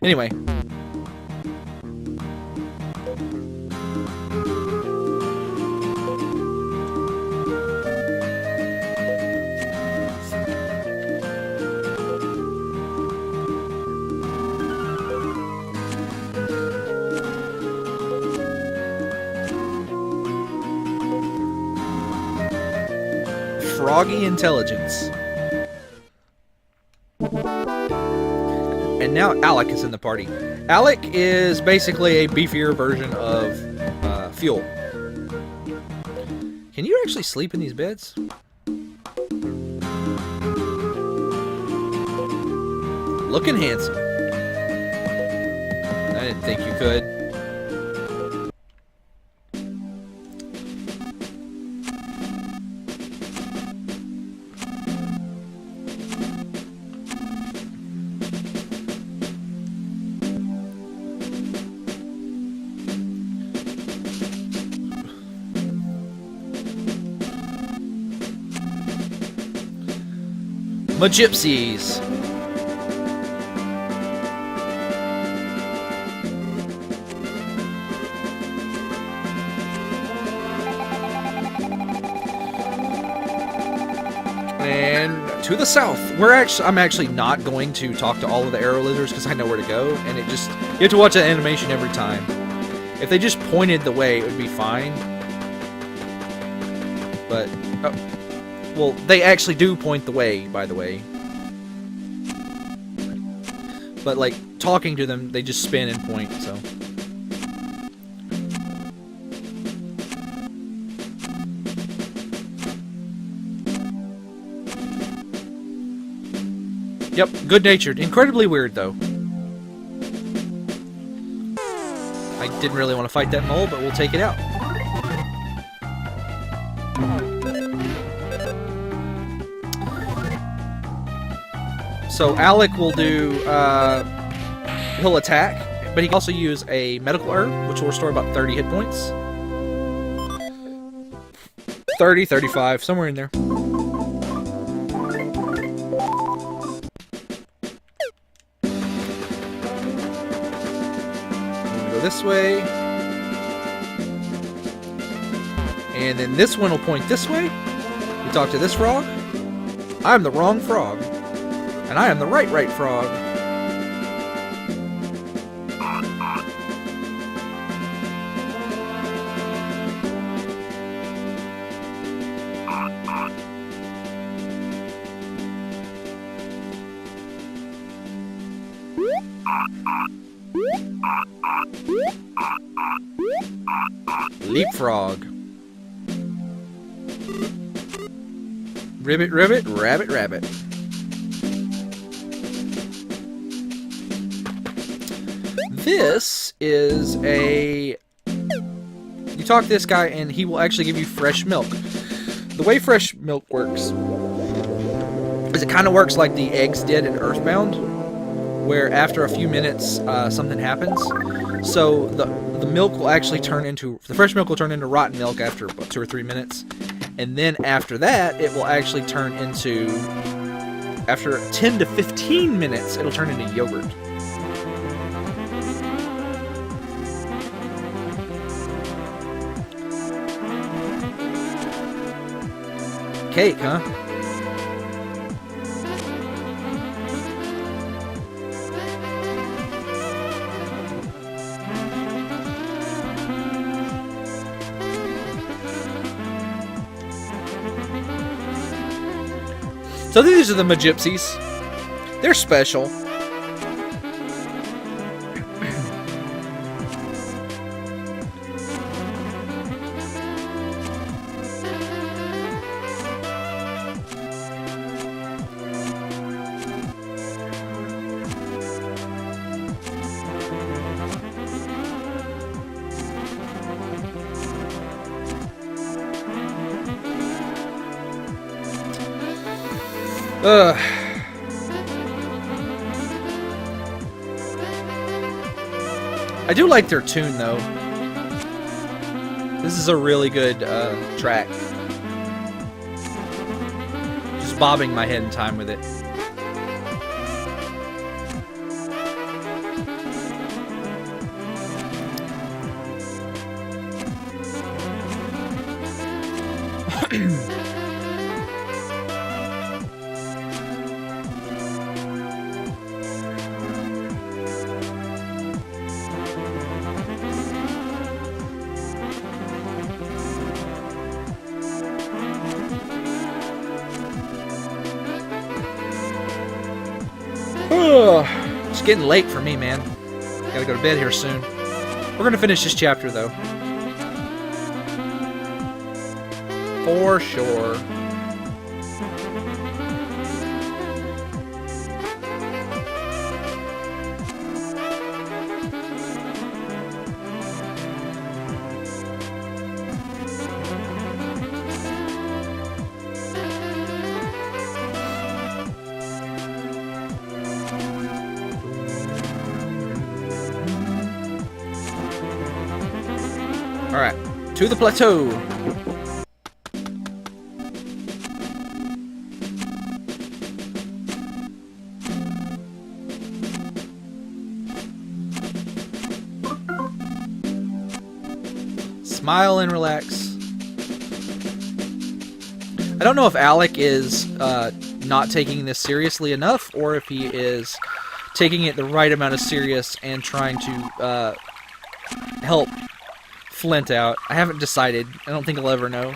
Anyway. Froggy intelligence. And now Alec is in the party. Alec is basically a beefier version of Fuel. Can you actually sleep in these beds? Looking handsome. I didn't think you could. My gypsies. And to the south, I'm actually not going to talk to all of the arrow lizards because I know where to go, and you have to watch that animation every time. If they just pointed the way, it would be fine. But well, they actually do point the way, by the way. But, like, talking to them, they just spin and point, so. Yep, good-natured. Incredibly weird, though. I didn't really want to fight that mole, but we'll take it out. So Alec will do, he'll attack, but he can also use a medical herb, which will restore about 30 hit points. 30, 35, somewhere in there. I'm gonna go this way. And then this one will point this way. You talk to this frog. I'm the wrong frog. And I am the right frog. Leapfrog. Ribbit, ribbit, rabbit, rabbit. This is a... You talk to this guy and he will actually give you fresh milk. The way fresh milk works is it kind of works like the eggs did in Earthbound, where after a few minutes something happens. So the milk will actually turn into... The fresh milk will turn into rotten milk after about 2 or 3 minutes. And then after that, it will actually turn into... After 10 to 15 minutes, it'll turn into yogurt. Cake, huh? So these are the Magypsies. They're special. I do like their tune, though. This is a really good track. Just bobbing my head in time with it. It's getting late for me, man. Gotta go to bed here soon. We're gonna finish this chapter, though. For sure. Alright, to the plateau. Smile and relax. I don't know if Alec is not taking this seriously enough, or if he is taking it the right amount of serious and trying to help Flint out. I haven't decided. I don't think I'll ever know.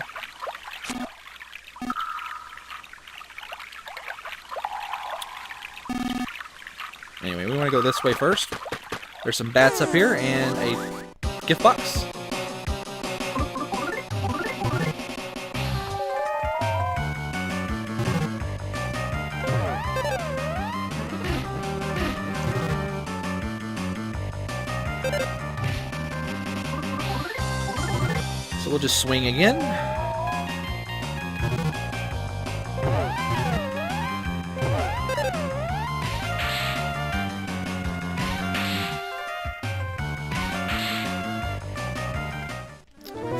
Anyway, we want to go this way first. There's some bats up here and a gift box. So we'll just swing again.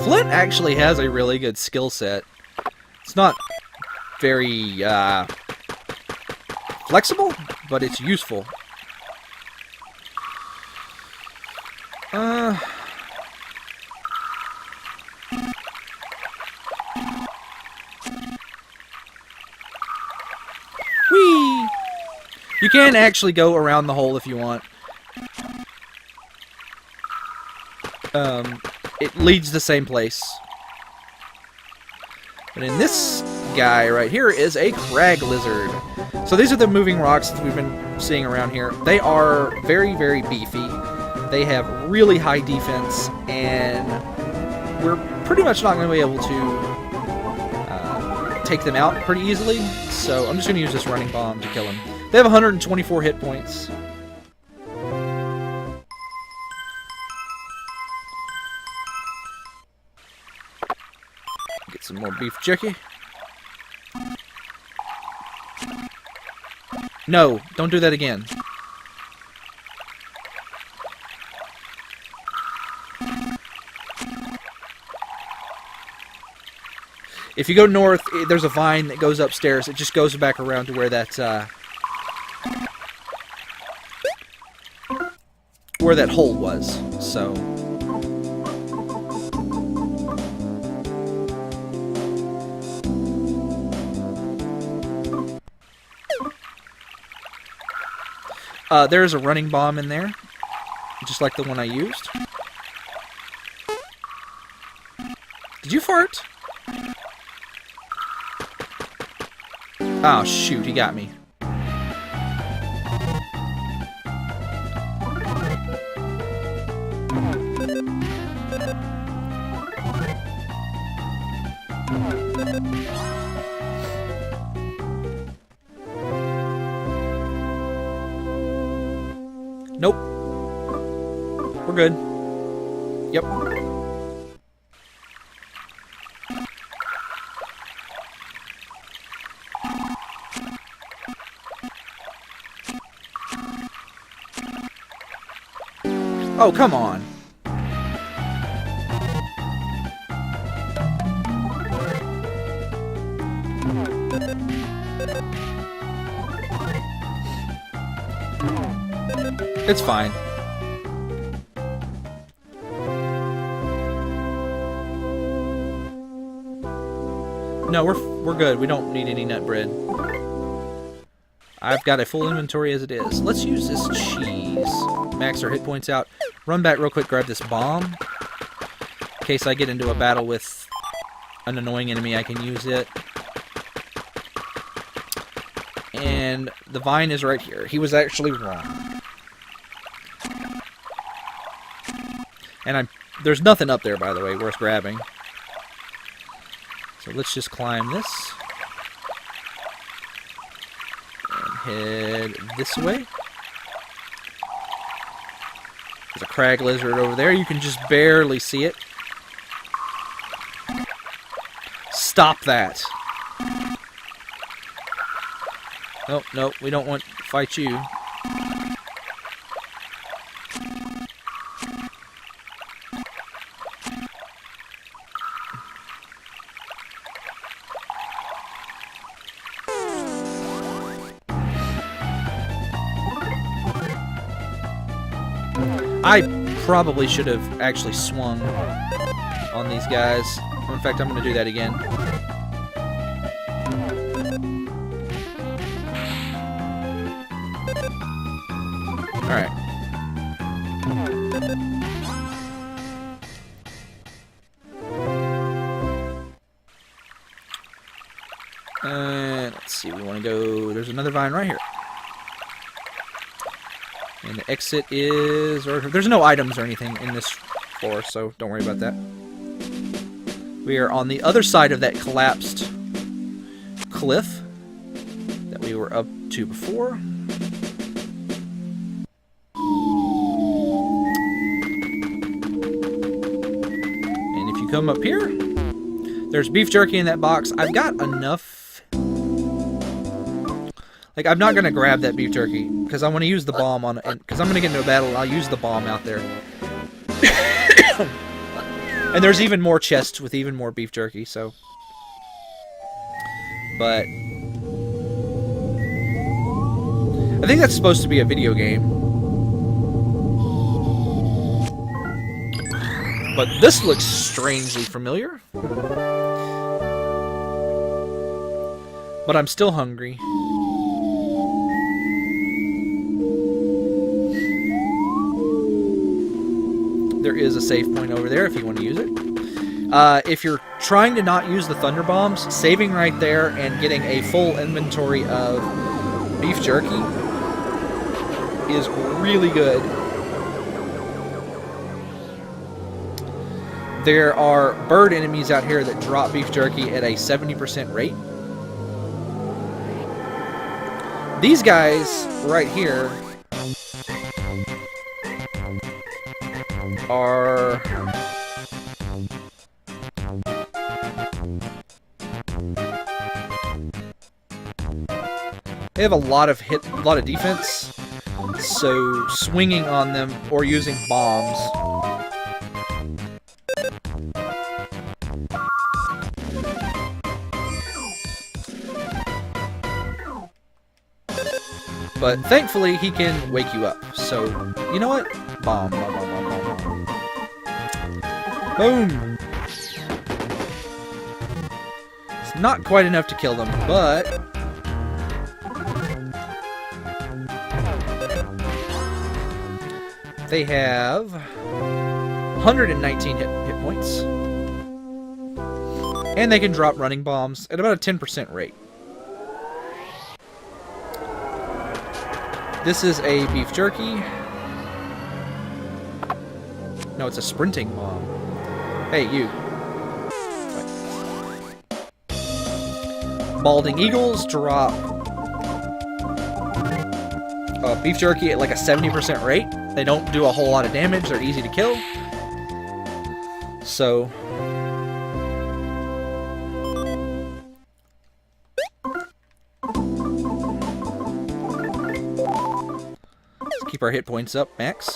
Flint actually has a really good skill set. It's not very flexible, but it's useful. Whee! You can actually go around the hole if you want. It leads the same place. But in this guy right here is a crag lizard. So these are the moving rocks that we've been seeing around here. They are very, very beefy. They have really high defense, and we're pretty much not going to be able to take them out pretty easily. So I'm just going to use this running bomb to kill him. They have 124 hit points. Get some more beef jerky. No, don't do that again. If you go north, there's a vine that goes upstairs. It just goes back around to where that hole was. So there's a running bomb in there, just like the one I used. Did you fart? Oh, shoot, he got me. Nope. We're good. Yep. Oh, come on. It's fine. No, we're good. We don't need any nut bread. I've got a full inventory as it is. Let's use this cheese. Max our hit points out. Run back real quick, grab this bomb. In case I get into a battle with an annoying enemy, I can use it. And the vine is right here. He was actually wrong. And there's nothing up there, by the way, worth grabbing. So let's just climb this. And head this way. There's a crag lizard over there. You can just barely see it. Stop that. Oh, no, we don't want to fight you. I probably should have actually swung on these guys. In fact, I'm going to do that again. Alright. Let's see, we want to go... There's another vine right here. And the exit is... There's no items or anything in this floor, so don't worry about that. We are on the other side of that collapsed cliff that we were up to before. And if you come up here, there's beef jerky in that box. I've got enough... Like, I'm not going to grab that beef jerky, because I want to use the bomb on it, because I'm going to get into a battle, and I'll use the bomb out there. And there's even more chests with even more beef jerky, so... But... I think that's supposed to be a video game. But this looks strangely familiar. But I'm still hungry. There is a save point over there if you want to use it. If you're trying to not use the thunder bombs, saving right there and getting a full inventory of beef jerky is really good. There are bird enemies out here that drop beef jerky at a 70% rate. These guys right here are they have a lot of defense, so swinging on them or using bombs but thankfully he can wake you up, so you know what? Bomb, bomb, bomb, bomb, bomb, bomb. Boom! It's not quite enough to kill them, but... They have 119 hit points. And they can drop running bombs at about a 10% rate. This is a beef jerky. No, it's a sprinting bomb. Hey, you. Balding eagles drop beef jerky at like a 70% rate. They don't do a whole lot of damage. They're easy to kill. So... let's keep our hit points up, max.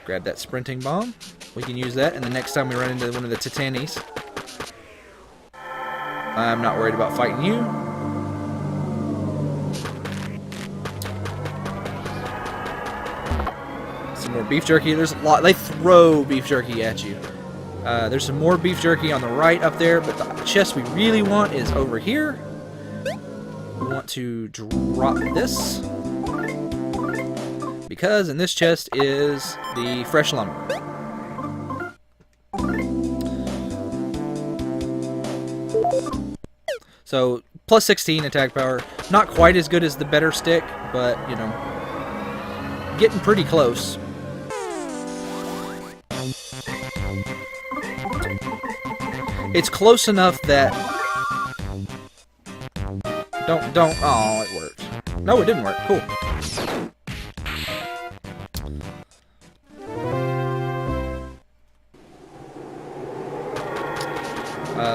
Grab that sprinting bomb. We can use that, and the next time we run into one of the Titanis, I'm not worried about fighting you. Some more beef jerky. There's a lot. They throw beef jerky at you. There's some more beef jerky on the right up there, but the chest we really want is over here. We want to drop this, because in this chest is the fresh lumber. So, plus 16 attack power. Not quite as good as the better stick, but, you know, getting pretty close. It's close enough that... Don't... Oh, it worked. No, it didn't work. Cool.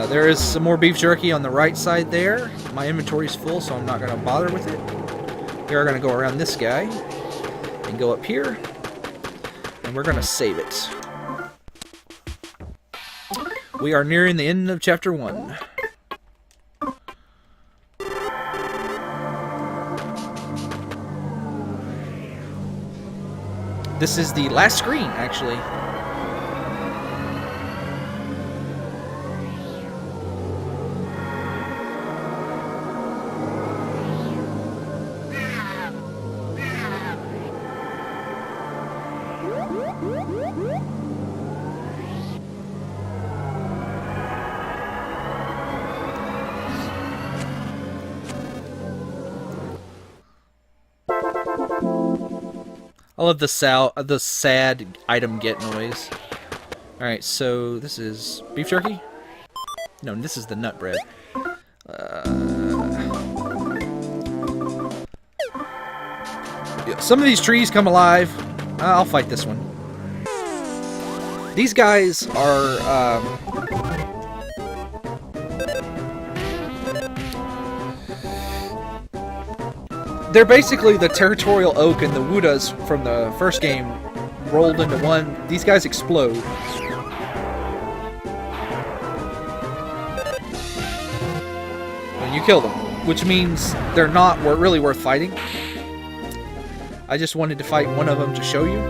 There is some more beef jerky on the right side there. My inventory's full, so I'm not going to bother with it. We are going to go around this guy and go up here, and we're going to save it. We are nearing the end of Chapter 1. This is the last screen, actually. I love the sad item get noise. Alright, so this is beef jerky? No, this is the nut bread. Yeah, some of these trees come alive. I'll fight this one. These guys are... they're basically the territorial oak and the Woodas from the first game rolled into one. These guys explode. And you kill them, which means they're not really worth fighting. I just wanted to fight one of them to show you.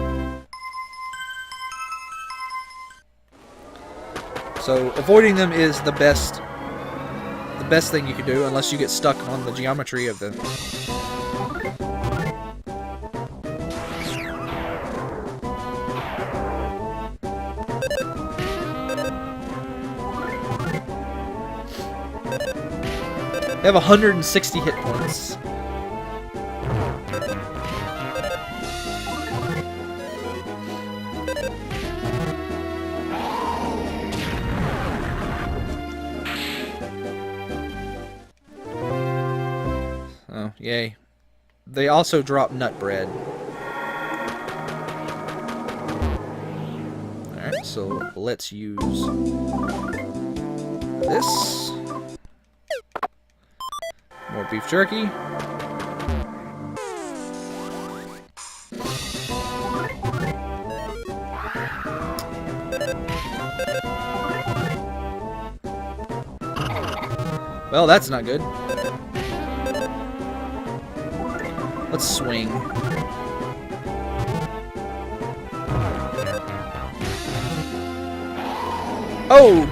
So avoiding them is the best thing you can do, unless you get stuck on the geometry of the... They have 160 hit points. Oh, yay. They also drop nut bread. Alright, so let's use this. More beef jerky. Well, that's not good. Let's swing. Oh,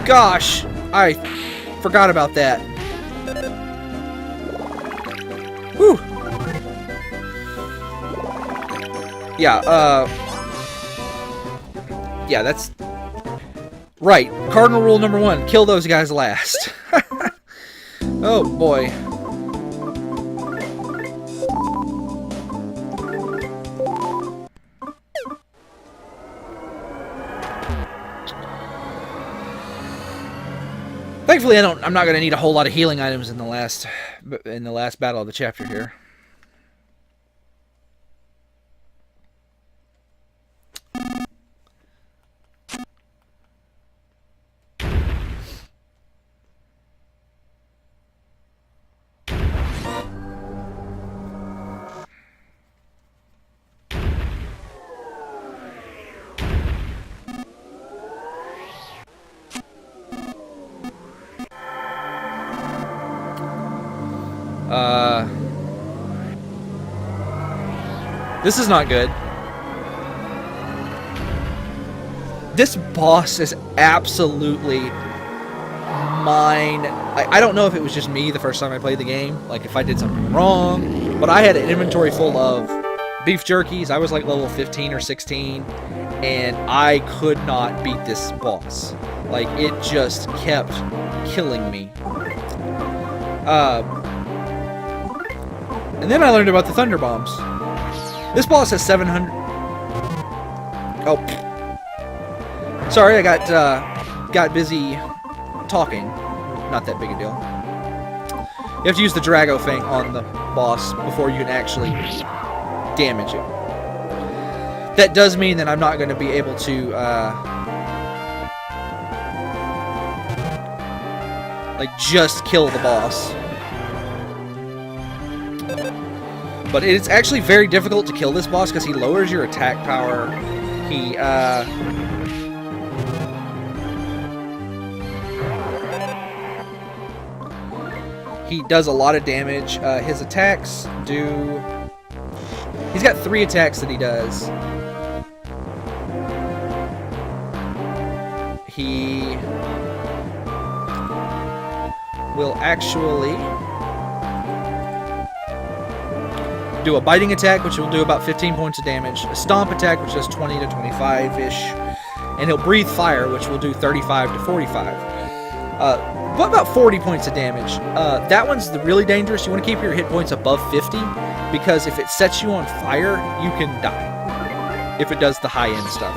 gosh! I forgot about that. Whew. Yeah, yeah, that's... Right. Cardinal rule number 1. Kill those guys last. Oh, boy. Thankfully, I'm not going to need a whole lot of healing items in the last battle of the chapter here. This is not good. This boss is absolutely mine. I don't know if it was just me the first time I played the game, like if I did something wrong, but I had an inventory full of beef jerkies. I was like level 15 or 16, and I could not beat this boss. Like, it just kept killing me. And then I learned about the thunder bombs. This boss has 700. Oh, sorry, I got busy talking. Not that big a deal. You have to use the Drago Fang on the boss before you can actually damage it. That does mean that I'm not going to be able to like just kill the boss. But it's actually very difficult to kill this boss because he lowers your attack power. He does a lot of damage. His attacks do... He's got 3 attacks that he does. He will actually do a biting attack, which will do about 15 points of damage, a stomp attack, which does 20 to 25-ish, and he'll breathe fire, which will do 35 to 45. What about 40 points of damage? That one's really dangerous. You want to keep your hit points above 50, because if it sets you on fire, you can die. If it does the high-end stuff.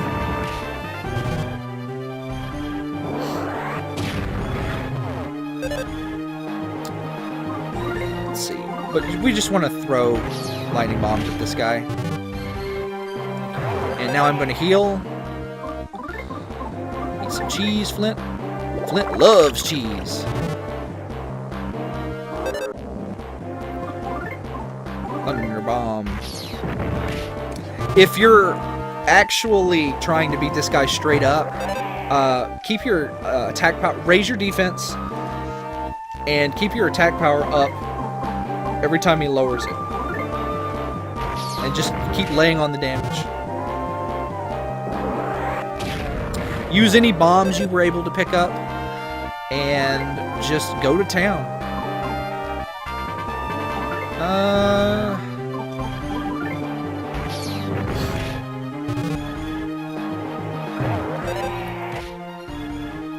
Let's see. But we just want to throw lightning bombs at this guy. And now I'm going to heal. Eat some cheese, Flint. Flint loves cheese. Thunder bomb. If you're actually trying to beat this guy straight up, keep your attack power, raise your defense, and keep your attack power up every time he lowers it. And just keep laying on the damage. Use any bombs you were able to pick up, and just go to town.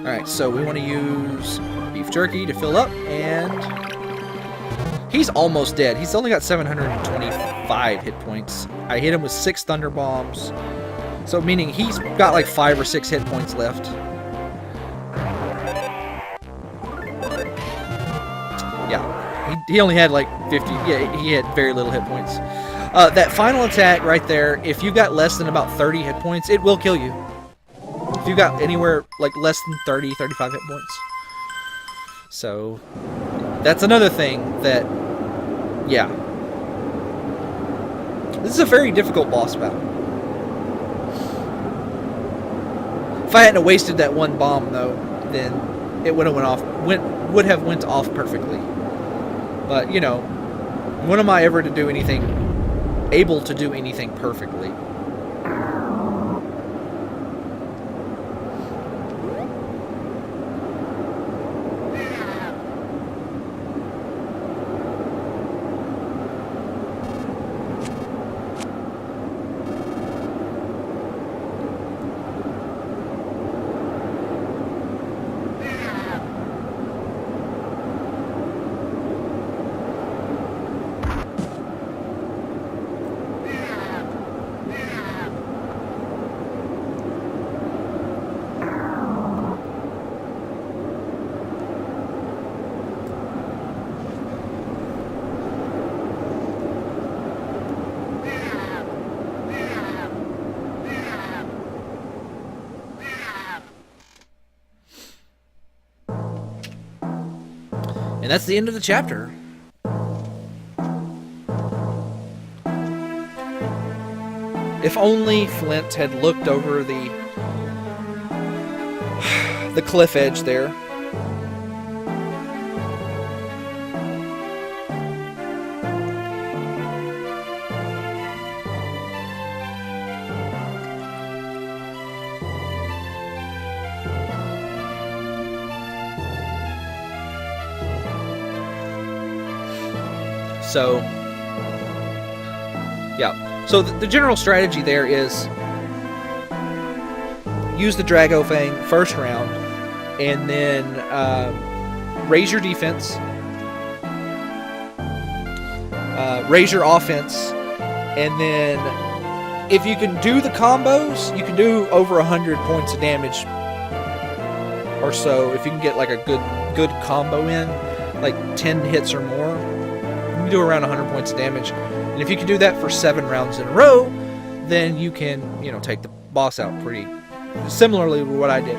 Alright, so we want to use beef jerky to fill up, and he's almost dead. He's only got 725 hit points. I hit him with 6 thunder bombs, so meaning he's got like 5 or 6 hit points left. Yeah, he only had like 50. Yeah, he had very little hit points. That final attack right there, if you got less than about 30 hit points, it will kill you. If you got anywhere like less than 30, 35 hit points. So that's another thing that, yeah. This is a very difficult boss battle. If I hadn't wasted that one bomb though, then it would have went off perfectly. But you know, when am I ever able to do anything perfectly? And that's the end of the chapter. If only Flint had looked over the cliff edge there. So, yeah. So the general strategy there is use the Drago Fang first round, and then raise your defense, raise your offense, and then if you can do the combos, you can do over 100 points of damage or so. If you can get like a good combo in, like 10 hits or more, you can do around 100 points of damage. And if you can do that for 7 rounds in a row, then you can, take the boss out pretty similarly to what I did.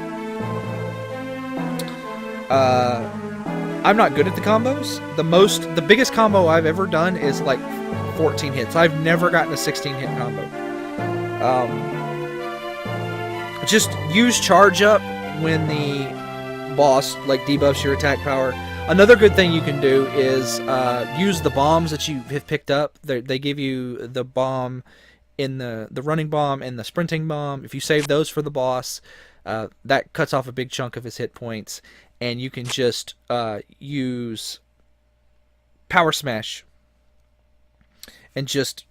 I'm not good at the combos. The biggest combo I've ever done is like 14 hits. I've never gotten a 16 hit combo. Just use charge up when the boss like debuffs your attack power. Another good thing you can do is use the bombs that you have picked up. They give you the bomb in the running bomb and the sprinting bomb. If you save those for the boss, that cuts off a big chunk of his hit points, and you can just use Power Smash and just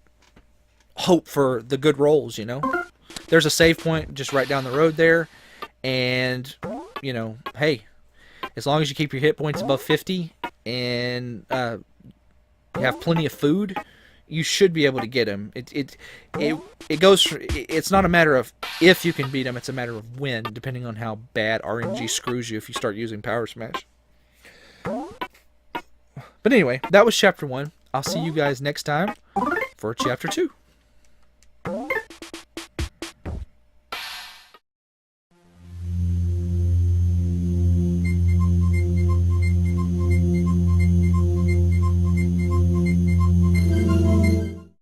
hope for the good rolls, There's a save point just right down the road there, and, hey, as long as you keep your hit points above 50 and you have plenty of food, you should be able to get him. It goes for, it's not a matter of if you can beat him, it's a matter of when, depending on how bad RNG screws you if you start using Power Smash. But anyway, that was Chapter 1. I'll see you guys next time for Chapter 2.